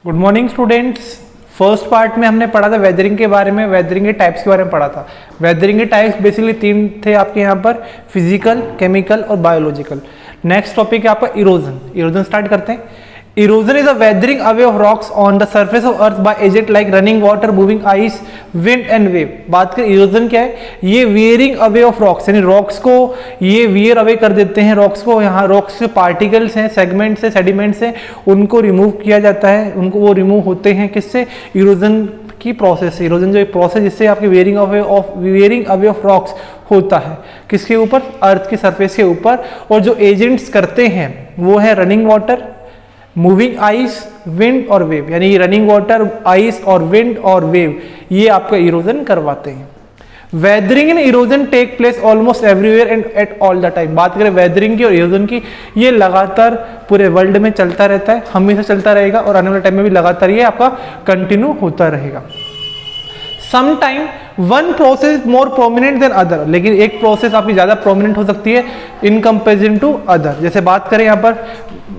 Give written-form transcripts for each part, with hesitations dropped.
Good morning students. First part में हमने पढ़ा था वेदरिंग के बारे में, वेदरिंग के टाइप्स के बारे में पढ़ा था। वेदरिंग के टाइप्स बेसिकली 3 थे आपके यहाँ पर, फिजिकल, केमिकल और बायोलॉजिकल। नेक्स्ट टॉपिक है आपका इरोजन। इरोजन स्टार्ट करते हैं। Erosion is a weathering away of rocks on the surface of earth by agent like running water, moving ice, wind and wave. बात करें इरोजन क्या है, ये वेयरिंग अवे ऑफ रॉक्स, यानी रॉक्स को ये वेयर अवे कर देते हैं। रॉक्स को, यहाँ रॉक्स के पार्टिकल्स हैं, सेगमेंट्स हैं, सेडिमेंट्स हैं, उनको रिमूव किया जाता है। उनको वो रिमूव होते हैं किससे? इरोजन की प्रोसेस से। इरोजन जो एक प्रोसेस जिससे आपके वेयरिंग अवे ऑफ रॉक्स होता है, किसके ऊपर? अर्थ की सरफेस के ऊपर। और जो एजेंट्स करते हैं वो है running water, moving ice, wind और वेव। यानी रनिंग वाटर, आइस और विंड और वेव ये आपका इरोजन करवाते हैं। Weathering and erosion take place almost everywhere and at all the time. बात करें वेदरिंग की और इरोजन की, ये लगातार पूरे वर्ल्ड में चलता रहता है, हमेशा चलता रहेगा और आने वाले टाइम में भी लगातार ये आपका कंटिन्यू होता रहेगा। Sometime one process more prominent than other, लेकिन एक प्रोसेस आपकी ज्यादा प्रोमिनेंट हो सकती है इन कंपेरिजन टू अदर। जैसे बात करें यहाँ पर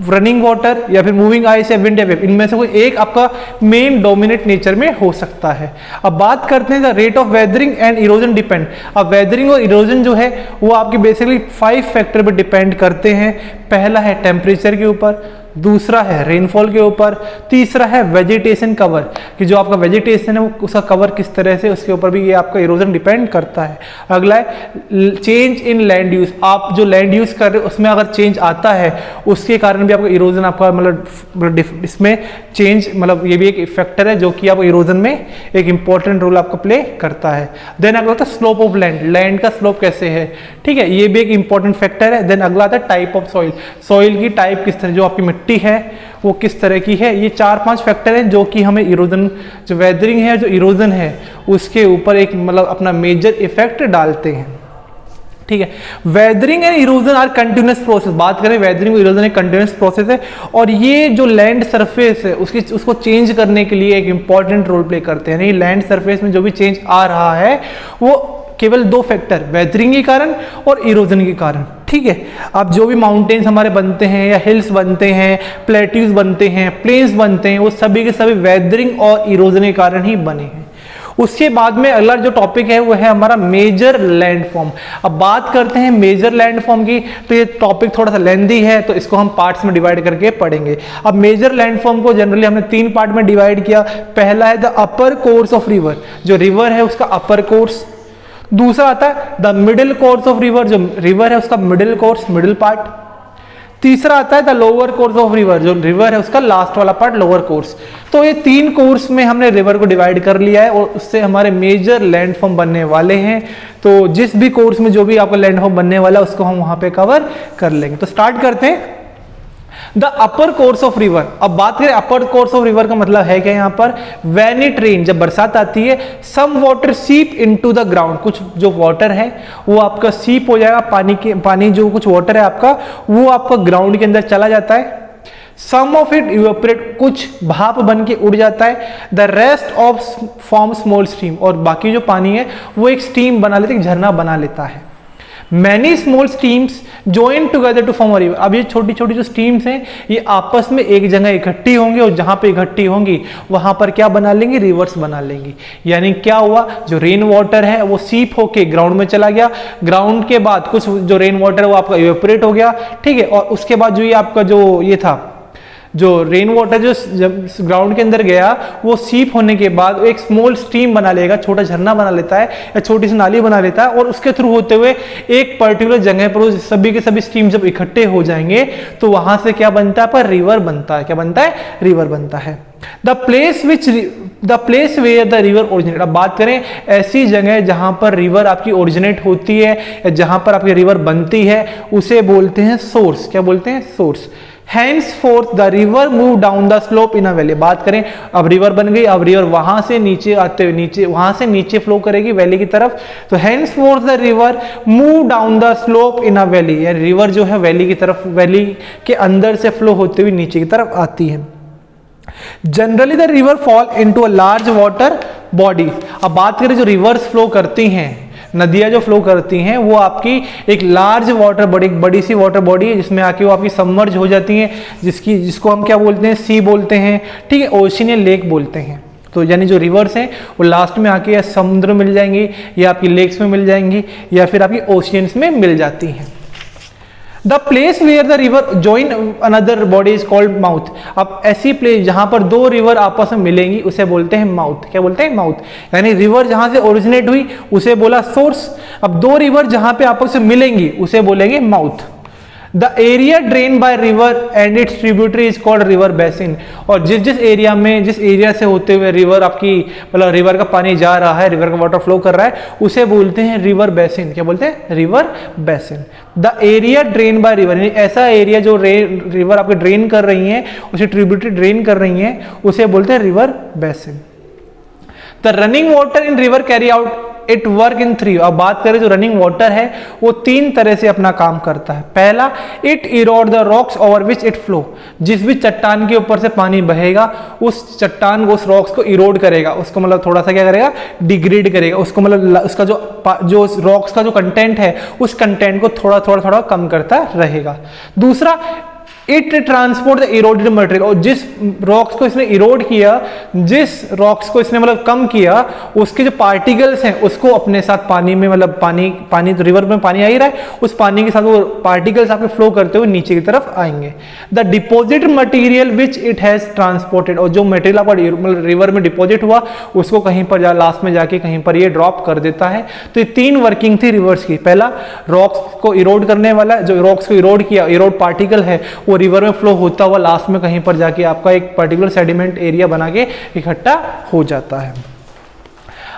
रनिंग वाटर या फिर मूविंग आइस या विंड या वेव, इनमें से कोई एक आपका मेन डोमिनेट नेचर में हो सकता है। अब बात करते हैं the rate of weathering and erosion depend. अब वेदरिंग और इरोजन जो है वो आपके बेसिकली 5 फैक्टर पर डिपेंड करते हैं। पहला है टेम्परेचर के ऊपर, दूसरा है रेनफॉल के ऊपर, तीसरा है वेजिटेशन कवर, कि जो आपका वेजिटेशन है वो उसका कवर किस तरह से, उसके ऊपर भी ये आपका इरोजन डिपेंड करता है। अगला है चेंज इन लैंड यूज। आप जो लैंड यूज कर रहे हो उसमें अगर चेंज आता है उसके कारण भी आपका इरोजन आपका मतलब इसमें चेंज, मतलब ये भी एक फैक्टर है जो कि आप इरोजन में एक इंपॉर्टेंट रोल आपका प्ले करता है। देन अगला होता है स्लोप ऑफ लैंड, लैंड का स्लोप कैसे है, ठीक है, ये भी एक इंपॉर्टेंट फैक्टर है। देन अगला आता है टाइप ऑफ सॉइल, सॉइल की टाइप किस तरह, जो आपकी मिट्टी है वो किस तरह की है। ये 4-5 फैक्टर हैं जो कि हमें इरोजन, जो वेदरिंग है, जो इरोजन है उसके ऊपर एक मतलब अपना मेजर इफेक्ट डालते हैं, ठीक है। Weathering and erosion are continuous process. बात करें वेदरिंग और इरोजन एक कंटिन्यूअस प्रोसेस है और ये जो लैंड सरफेस है उसको चेंज करने के लिए एक इंपॉर्टेंट रोल प्ले करते हैं। यानी लैंड सरफेस में जो भी चेंज आ रहा है वो केवल 2 फैक्टर, वेदरिंग के कारण और इरोजन के कारण, ठीक है। अब जो भी माउंटेन्स हमारे बनते हैं या हिल्स बनते हैं, प्लेट्यूज बनते हैं, प्लेन्स बनते हैं, वो सभी के सभी वेदरिंग और इरोजन के कारण ही बने हैं। उसके बाद में अगला जो टॉपिक है वो है हमारा मेजर लैंडफॉर्म। अब बात करते हैं मेजर लैंडफॉर्म की, तो ये टॉपिक थोड़ा सा लेंदी है तो इसको हम पार्ट्स में डिवाइड करके पढ़ेंगे। अब मेजर लैंडफॉर्म को जनरली हमने 3 पार्ट में डिवाइड किया। पहला है the upper course of river, जो रिवर है उसका अपर कोर्स। दूसरा आता है the middle course of river, जो रिवर है उसका मिडिल कोर्स, मिडिल पार्ट। तीसरा आता है the lower course of river, जो रिवर है उसका लास्ट वाला पार्ट, लोअर कोर्स। तो ये 3 कोर्स में हमने रिवर को डिवाइड कर लिया है और उससे हमारे मेजर लैंडफॉर्म बनने वाले हैं। तो जिस भी कोर्स में जो भी आपका लैंडफॉर्म बनने वाला है उसको हम वहां पे कवर कर लेंगे। तो स्टार्ट करते हैं the upper course of river. अब बात करें अपर कोर्स ऑफ रिवर का मतलब है क्या यहाँ पर, व्हेन इट रेन, जब बरसात आती है, सम वाटर सीप इनटू द ग्राउंड, कुछ जो वाटर है वो आपका सीप हो जाएगा, पानी जो कुछ वाटर है आपका वो आपका ग्राउंड के अंदर चला जाता है। सम ऑफ इट इवेपोरेट, कुछ भाप बन के उड़ जाता है। The rest of form small stream, और बाकी जो पानी है वो एक स्ट्रीम बना लेता है, एक झरना बना लेता है। Many small streams join together to form a river. अब ये छोटी छोटी जो स्ट्रीम्स हैं ये आपस में एक जगह इकट्ठी होंगी और जहां पे इकट्ठी होंगी वहां पर क्या बना लेंगी, रिवर्स बना लेंगी। यानी क्या हुआ, जो रेन वाटर है वो सीप होके ग्राउंड में चला गया, ग्राउंड के बाद कुछ जो रेन वाटर है वो आपका इवेपोरेट हो गया, ठीक है। और उसके बाद जो ये आपका जो ये था, जो रेन वाटर जो ग्राउंड के अंदर गया वो सीप होने के बाद एक स्मॉल स्ट्रीम बना लेगा, छोटा झरना बना लेता है या छोटी सी नाली बना लेता है और उसके थ्रू होते हुए एक पर्टिकुलर जगह पर सभी के सभी स्ट्रीम जब इकट्ठे हो जाएंगे तो वहां से क्या बनता है, पर रिवर बनता है। क्या बनता है, रिवर बनता है। The place where the river originate. अब बात करें ऐसी जगह जहां पर रिवर आपकी ओरिजिनेट होती है या जहां पर आपकी रिवर बनती है उसे बोलते हैं सोर्स। क्या बोलते हैं, source. Henceforth the river move down the slope in a valley। बात करें अब रिवर बन गई, अब रिवर वहां से नीचे आते हुए वहां से नीचे फ्लो करेगी वैली की तरफ। तो henceforth the river move down the slope in a valley, या रिवर जो है वैली की तरफ, वैली के अंदर से फ्लो होते हुए नीचे की तरफ आती है। Generally the river fall into a large water body. अब बात करें जो रिवर्स फ्लो करती हैं नदियाँ जो फ्लो करती हैं वो आपकी एक लार्ज वाटर बॉडी, बड़ी सी वाटर बॉडी है जिसमें आके वो आपकी सबमर्ज हो जाती हैं, जिसको हम क्या बोलते हैं, सी बोलते हैं, ठीक है, ओशन या लेक बोलते हैं। तो यानी जो रिवर्स हैं वो लास्ट में आके या समुद्र मिल जाएंगी या आपकी लेक्स में मिल जाएंगी या फिर आपकी ओशियंस में मिल जाती हैं। The place where the river join another body is called mouth. अब ऐसी प्लेस जहां पर दो रिवर आपस में मिलेंगी उसे बोलते हैं माउथ। क्या बोलते हैं? माउथ। यानी रिवर जहां से ओरिजिनेट हुई उसे बोला सोर्स, अब दो रिवर जहां पे आपस में मिलेंगी उसे बोलेंगे mouth. The area drain by river and it's tributary is called river basin. और जिस एरिया से होते हुए रिवर आपकी मतलब रिवर का पानी जा रहा है, रिवर का वाटर फ्लो कर रहा है, उसे बोलते हैं रिवर बेसिन। क्या बोलते हैं? River basin. The area drain by river, ऐसा एरिया जो रिवर आपके ड्रेन कर रही है, उसे ट्रिब्यूटरी ड्रेन कर रही है, उसे बोलते हैं river basin. The running water in river carry out it work in 3। अब बात करें जो रनिंग वाटर है वो 3 तरह से अपना काम करता है। पहला, it Erode the rocks over which it flow. जिस भी चट्टान के ऊपर से पानी बहेगा उस चट्टान को, उस रॉक्स को इरोड करेगा, उसको मतलब थोड़ा सा क्या करेगा, डिग्रेड करेगा, उसको मतलब उसका जो रॉक्स का जो कंटेंट है उस कंटेंट को थोड़ा कम करता रहेगा। दूसरा, it transport the eroded material. और जिस रॉक्स को इसने इरोड किया, जिस रॉक्स को इसने मतलब कम किया, उसके जो पार्टिकल्स हैं उसको अपने साथ पानी में, मतलब पानी तो रिवर में पानी आ ही रहा है, उस पानी के साथ वो पार्टिकल्स आपके फ्लो करते हुए नीचे की तरफ आएंगे। The deposit material which it has transported. और जो मटेरियल आपका मतलब रिवर में डिपोजिट हुआ उसको कहीं पर लास्ट में जाके कहीं पर ये ड्रॉप कर देता है। तो ये 3 वर्किंग थी रिवर्स की। पहला, रॉक्स को इरोड करने वाला, जो रॉक्स को इरोड किया, इरोड पार्टिकल है वो रिवर में फ्लो होता हुआ लास्ट में कहीं पर जाके आपका एक पर्टिकुलर सेडिमेंट एरिया बना के इकट्ठा हो जाता है।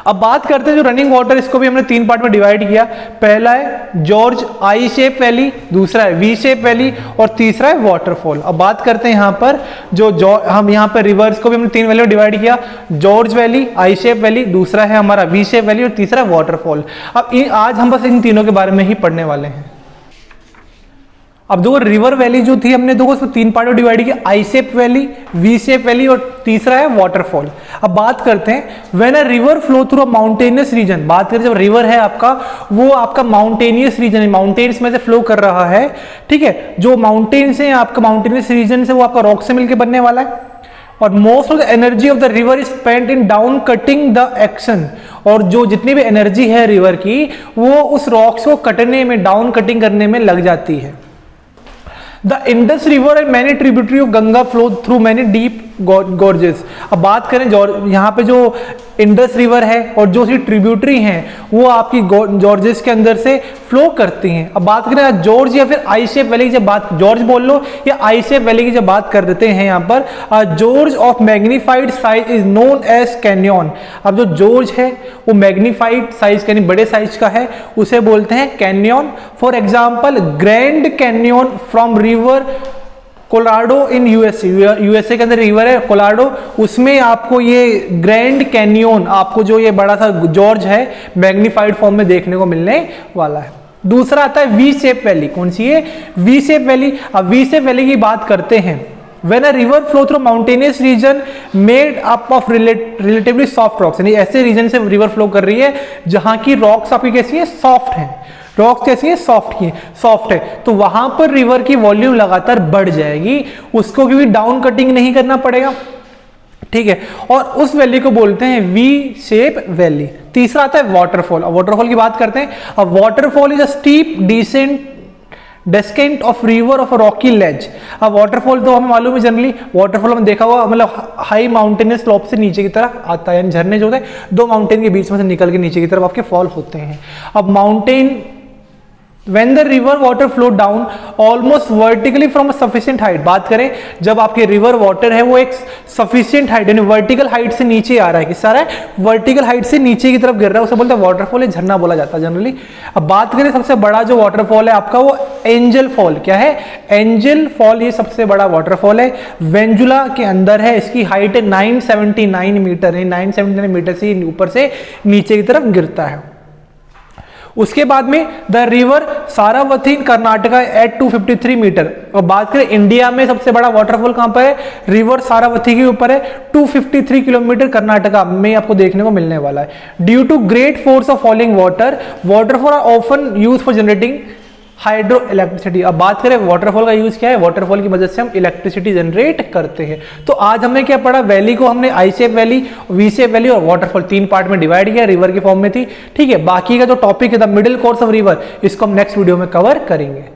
अब बात करते हैं जो रनिंग वाटर, इसको भी हमने 3 पार्ट में डिवाइड किया। पहला है जॉर्ज आई शेप वैली, दूसरा है वी शेप वैली और तीसरा है वाटरफॉल। अब बात करते हैं यहाँ पर हम यहाँ पर रिवर्स को भी हमने 3 वैली में डिवाइड किया। जॉर्ज वैली, आई शेप वैली, दूसरा है हमारा वी शेप वैली और तीसरा है वाटरफॉल। अब आज हम बस इन तीनों के बारे में ही पढ़ने वाले हैं। अब दो रिवर वैली जो थी हमने दो उसको 3 पार्ट में डिवाइड किया, I shape valley, V shape valley और तीसरा है वाटरफॉल। अब बात करते हैं when a river flow through a mountainous region. बात करें जब रिवर है आपका, वो आपका माउंटेनियस रीजन है, माउंटेन्स में से फ्लो कर रहा है, ठीक है। जो माउंटेन्स है आपका माउंटेनियस रीजन से वो आपका रॉक से मिलकर बनने वाला है। और most of the energy of the river is spent in down cutting the action. और जो जितनी भी एनर्जी है रिवर की वो उस रॉक्स को कटने में, डाउन कटिंग करने में लग जाती है। The Indus River and many tributary of Ganga flow through many deep gorges। अब बात करें यहाँ पे जो इंडस रिवर है और जो सी ट्रिब्यूटरी हैं वो आपकी जॉर्जेस के अंदर से फ्लो करती हैं। अब बात करें जॉर्ज या फिर आई शेप वैली की जब बात, जॉर्ज बोल लो या आई शेप वैली की जब बात कर देते हैं यहाँ पर, gorge of magnified size is known as canyon. अब जो जॉर्ज है वो मैग्नीफाइड साइज यानी बड़े साइज का है, उसे बोलते हैं Canyon. For example, grand Canyon from river Colorado in USA के अंदर रिवर है कोलोराडो, उसमें आपको ये ग्रैंड कैन्यन, आपको जो ये बड़ा सा जॉर्ज है मैग्नीफाइड फॉर्म में देखने को मिलने वाला है। दूसरा आता है वी शेप वैली। कौन सी है? We shape valley. अब वी शेप वैली की बात करते हैं, when a river flow through mountainous region made up of relatively soft rocks, यानी ऐसे रीजन से रिवर फ्लो कर रही है जहां की रॉक्स आपकी कैसी है? सॉफ्ट है। रॉक्स कैसी है? सॉफ्ट है। तो वहां पर रिवर की वॉल्यूम लगातार बढ़ जाएगी, उसको क्योंकि डाउन कटिंग नहीं करना पड़ेगा, ठीक है। और उस वैली को बोलते हैं वी शेप वैली। तीसरा आता है वाटरफॉल। अब वाटरफॉल की बात करते हैं। अब waterfall is a steep descent descent of river of rocky ledge. अब वाटरफॉल तो हमें मालूम है, जनरली वाटरफॉल हमने देखा हुआ मतलब हाई माउंटेनियस स्लोप से नीचे की तरफ आता है, यानी झरने जो होते हैं 2 माउंटेन के बीच में से निकल के नीचे की तरफ आपके फॉल होते हैं। अब mountain when the river water flow down almost vertically from a sufficient height। बात करें जब आपके रिवर वाटर है वो एक sufficient height यानी वर्टिकल हाइट से नीचे आ रहा है, किस आ रहा है? वर्टिकल हाइट से नीचे की तरफ गिर रहा है, उसे बोलते हैं वाटरफॉल, या झरना बोला जाता है जनरली। अब बात करें सबसे बड़ा जो वाटरफॉल है आपका वो एंजल फॉल। क्या है? एंजल फॉल, ये सबसे बड़ा वाटरफॉल है, वेंजुला के अंदर है। इसकी हाइट है 979 मीटर है, 979 मीटर से ऊपर से नीचे की तरफ गिरता है। उसके बाद में the river Sharavathi in Karnataka at 253 metre. और बात करें इंडिया में सबसे बड़ा वाटरफॉल कहां पर है, रिवर सारावती के ऊपर है, 253 किलोमीटर कर्नाटका में आपको देखने को मिलने वाला है। Due to great force of falling water, waterfall are often use for generating hydro electricity. अब बात करें वाटरफॉल का यूज क्या है, वाटरफॉल की मदद से हम इलेक्ट्रिसिटी जनरेट करते हैं। तो आज हमने क्या पढ़ा, वैली को हमने I shape valley, V shape valley और वाटरफॉल 3 पार्ट में डिवाइड किया, रिवर की फॉर्म में थी। ठीक है, बाकी का जो टॉपिक है the middle course of river, इसको हम नेक्स्ट वीडियो में कवर करेंगे।